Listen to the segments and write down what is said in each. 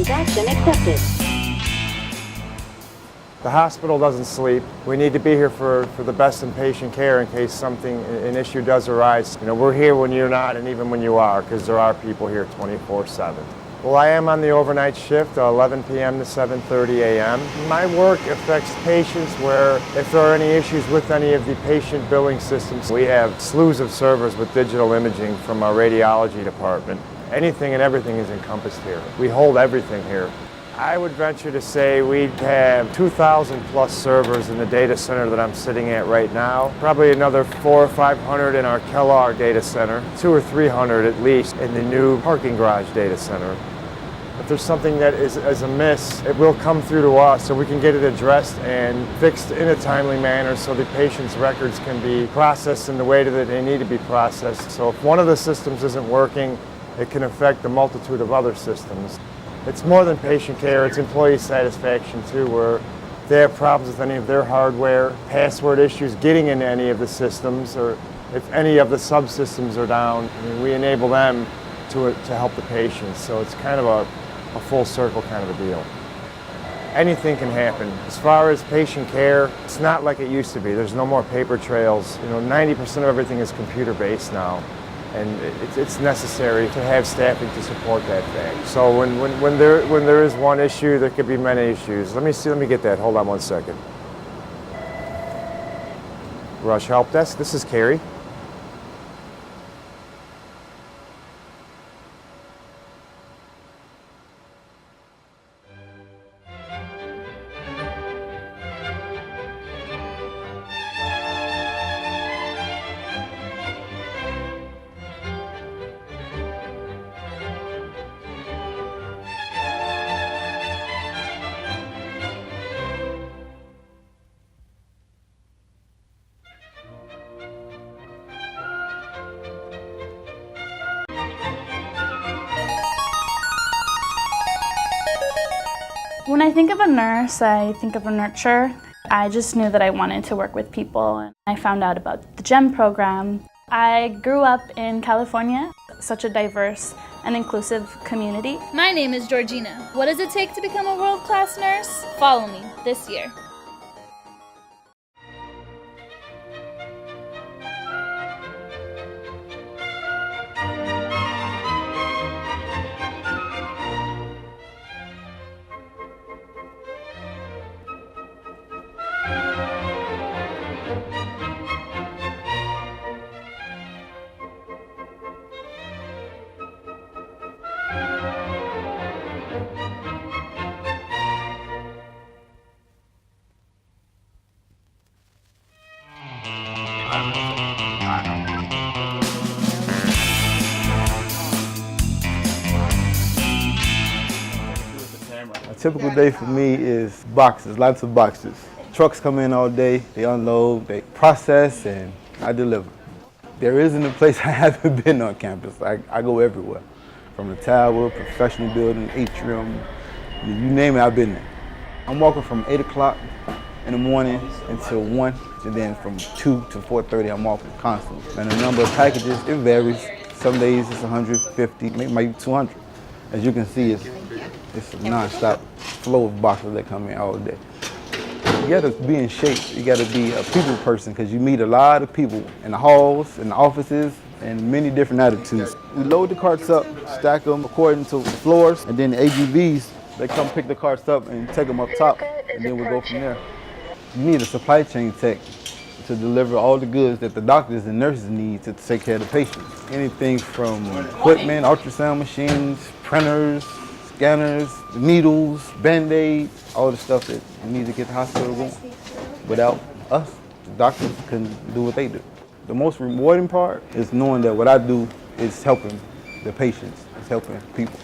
Transaction accepted. The hospital doesn't sleep. We need to be here for the best in patient care in case an issue does arise. You know, we're here when you're not and even when you are, because there are people here 24/7. Well, I am on the overnight shift, 11 p.m. to 7:30 a.m. My work affects patients where if there are any issues with any of the patient billing systems, we have slews of servers with digital imaging from our radiology department. Anything and everything is encompassed here. We hold everything here. I would venture to say we'd have 2,000 plus servers in the data center that I'm sitting at right now. Probably another 400 or 500 in our Kellogg data center, 200 or 300 at least in the new parking garage data center. If there's something that is amiss, it will come through to us so we can get it addressed and fixed in a timely manner so the patient's records can be processed in the way that they need to be processed. So if one of the systems isn't working, it can affect the multitude of other systems. It's more than patient care, it's employee satisfaction too, where if they have problems with any of their hardware, password issues getting into any of the systems, or if any of the subsystems are down, I mean, we enable them to help the patients. So it's kind of a full circle kind of a deal. Anything can happen. As far as patient care, it's not like it used to be. There's no more paper trails. You know, 90% of everything is computer-based now. And it's necessary to have staffing to support that fact. So when there is one issue, there could be many issues. Let me get that. Hold on one second. Rush Help Desk, this is Carrie. When I think of a nurse, I think of a nurturer. I just knew that I wanted to work with people, and I found out about the GEM program. I grew up in California, such a diverse and inclusive community. My name is Georgina. What does it take to become a world-class nurse? Follow me this year. A typical day for me is boxes, lots of boxes. Trucks come in all day, they unload, they process, and I deliver. There isn't a place I haven't been on campus. I go everywhere. From the tower, professional building, atrium, you name it, I've been there. I'm walking from 8 o'clock in the morning until 1, and then from 2 to 4:30 I'm walking constantly. And the number of packages, it varies. Some days it's 150, maybe 200. As you can see, it's a non-stop flow of boxes that come in all day. You gotta be in shape. You gotta be a people person because you meet a lot of people in the halls, in the offices, and many different attitudes. We load the carts up, stack them according to floors, and then the AGVs, they come pick the carts up and take them up top, and then we go from there. You need a supply chain tech to deliver all the goods that the doctors and nurses need to take care of the patients. Anything from equipment, ultrasound machines, printers, scanners, needles, Band-Aids, all the stuff that you need to get the hospital going. Without us, the doctors couldn't do what they do. The most rewarding part is knowing that what I do is helping the patients, it's helping people.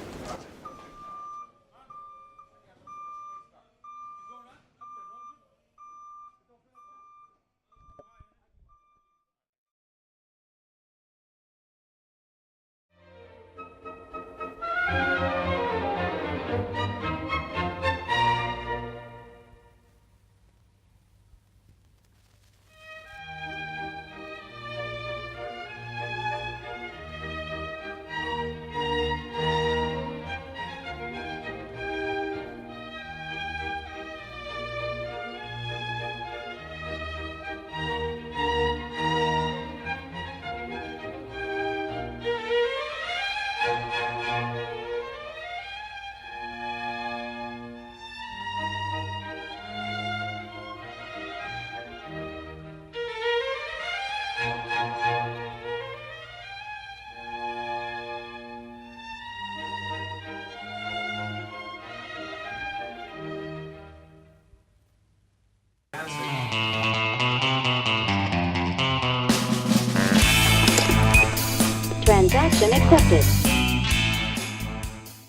accepted.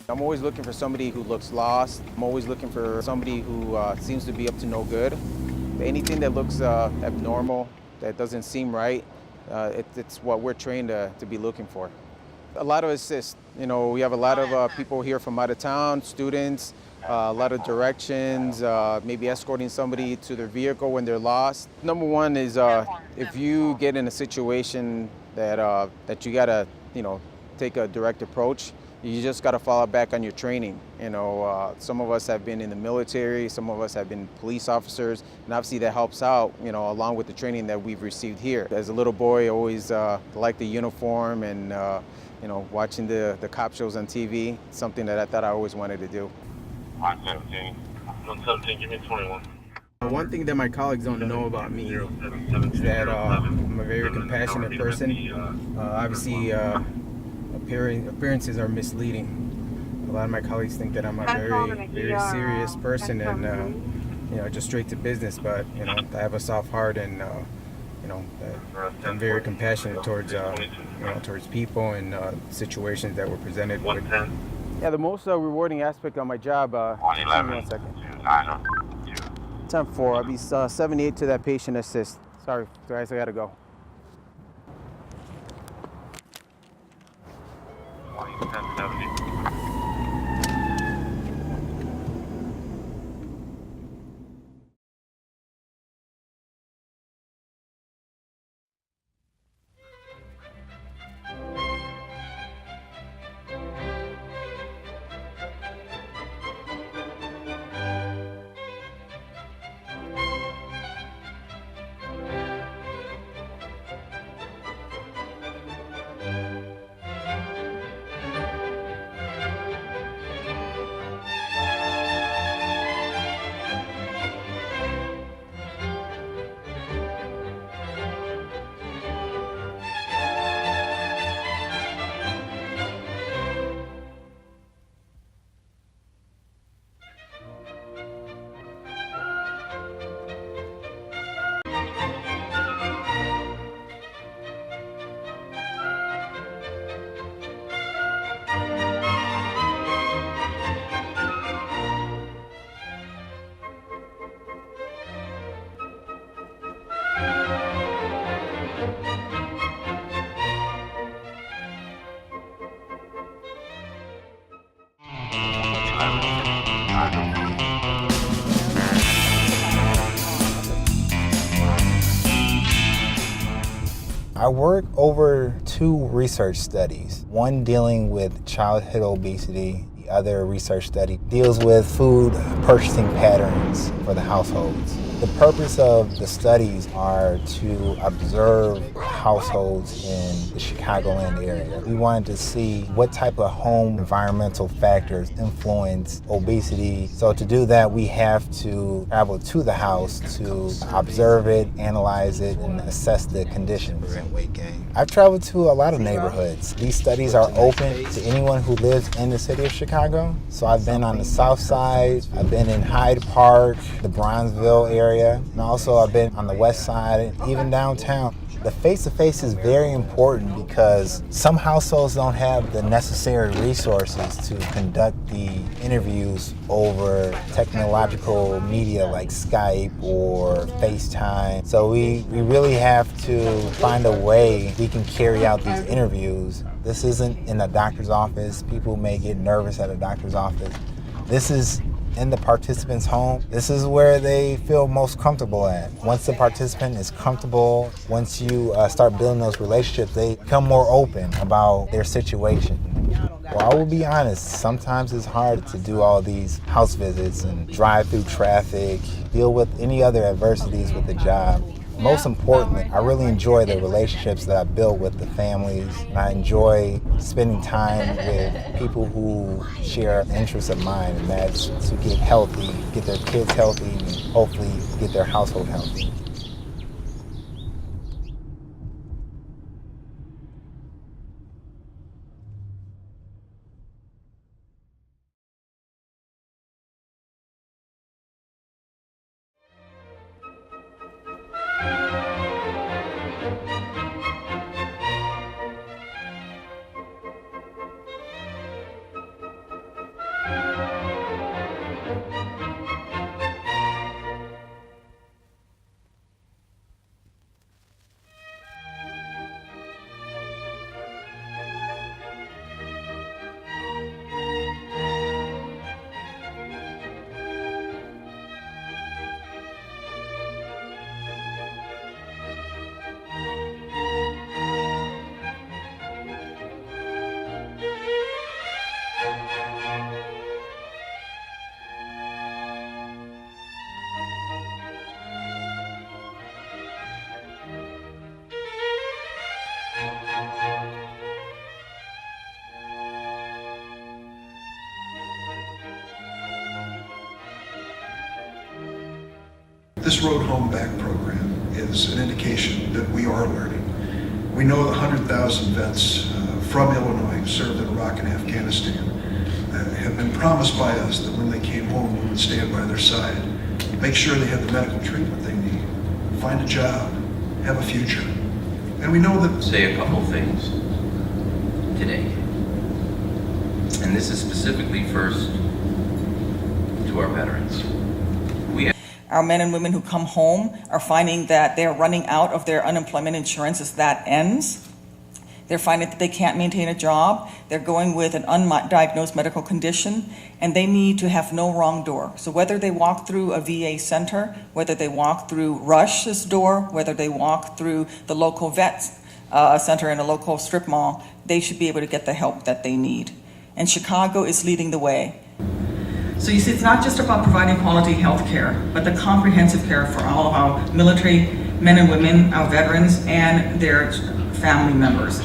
I'm always looking for somebody who looks lost. I'm always looking for somebody who seems to be up to no good. Anything that looks abnormal, that doesn't seem right, it's what we're trained to be looking for. A lot of assist. You know, we have a lot of people here from out of town, students, a lot of directions, maybe escorting somebody to their vehicle when they're lost. Number one is if you get in a situation that you gotta, take a direct approach, you just got to follow back on your training. Some of us have been in the military, some of us have been police officers, and obviously that helps out, along with the training that we've received here. As a little boy, I always liked the uniform and, watching the cop shows on TV, something that I thought I always wanted to do. 117. 117, give me 21. One thing that my colleagues don't know about me is that I'm a very compassionate person. Obviously, appearances are misleading. A lot of my colleagues think that I'm a very serious person and just straight to business. But I have a soft heart and I'm very compassionate towards towards people and situations that we're presented with. Yeah, the most rewarding aspect of my job. 111. 1 second. 292. 10-4. I'll be 78 to that patient assist. Sorry, guys, I gotta go. 1070. I work over 2 research studies, one dealing with childhood obesity, the other research study deals with food purchasing patterns for the households. The purpose of the studies are to observe households in the Chicagoland area. We wanted to see what type of home environmental factors influence obesity. So to do that, we have to travel to the house to observe it, analyze it, and assess the conditions. I've traveled to a lot of neighborhoods. These studies are open to anyone who lives in the city of Chicago. So I've been on the south side, I've been in Hyde Park, the Bronzeville area, and also I've been on the west side, even downtown. The face-to-face is very important because some households don't have the necessary resources to conduct the interviews over technological media like Skype or FaceTime. So we really have to find a way we can carry out these interviews. This isn't in a doctor's office. People may get nervous at a doctor's office. This is in the participant's home. This is where they feel most comfortable at. Once the participant is comfortable, once you start building those relationships, they become more open about their situation. Well, I will be honest, sometimes it's hard to do all these house visits and drive through traffic, deal with any other adversities with the job. Most importantly, I really enjoy the relationships that I built with the families. And I enjoy spending time with people who share interests of mine, and that's to get healthy, get their kids healthy, and hopefully get their household healthy. This Road Home Back program is an indication that we are learning. We know the 100,000 vets from Illinois who served in Iraq and Afghanistan have been promised by us that when they came home we would stand by their side, make sure they had the medical treatment they need, find a job, have a future. And we know that... Say a couple things today. And this is specifically first to our veterans. Our men and women who come home are finding that they're running out of their unemployment insurance as that ends. They're finding that they can't maintain a job. They're going with an undiagnosed medical condition, and they need to have no wrong door. So whether they walk through a VA center, whether they walk through Rush's door, whether they walk through the local vet center in a local strip mall, they should be able to get the help that they need. And Chicago is leading the way. So you see, it's not just about providing quality health care, but the comprehensive care for all of our military men and women, our veterans, and their family members.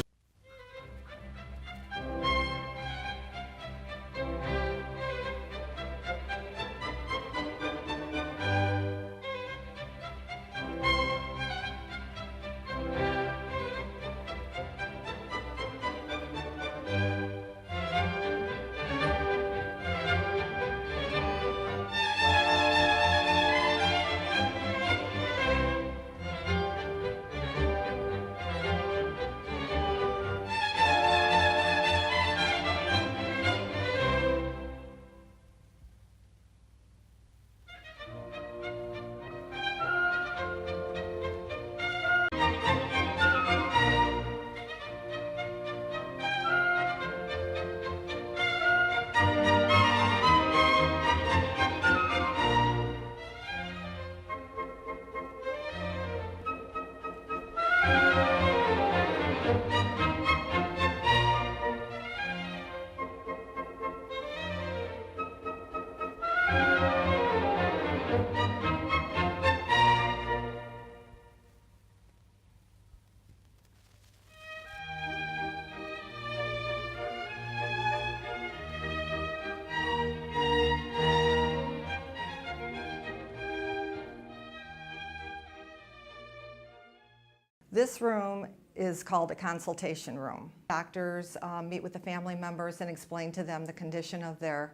This room is called a consultation room. Doctors meet with the family members and explain to them the condition of their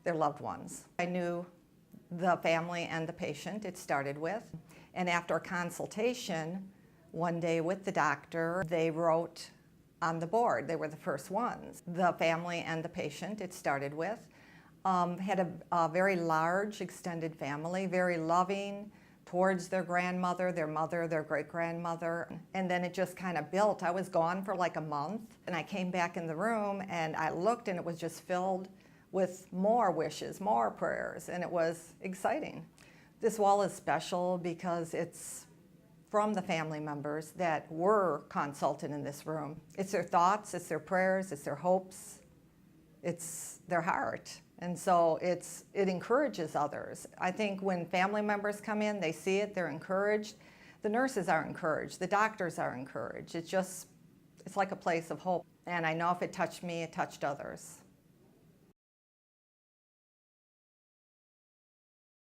loved ones. I knew the family and the patient it started with, and after a consultation one day with the doctor, they wrote on the board. They were the first ones. The family and the patient it started with had a very large extended family, very loving towards their grandmother, their mother, their great-grandmother, and then it just kind of built. I was gone for like a month, and I came back in the room and I looked and it was just filled with more wishes, more prayers, and it was exciting. This wall is special because it's from the family members that were consulted in this room. It's their thoughts, it's their prayers, it's their hopes, it's their heart. And so it encourages others. I think when family members come in, they see it, they're encouraged. The nurses are encouraged, the doctors are encouraged. It's like a place of hope. And I know if it touched me, it touched others.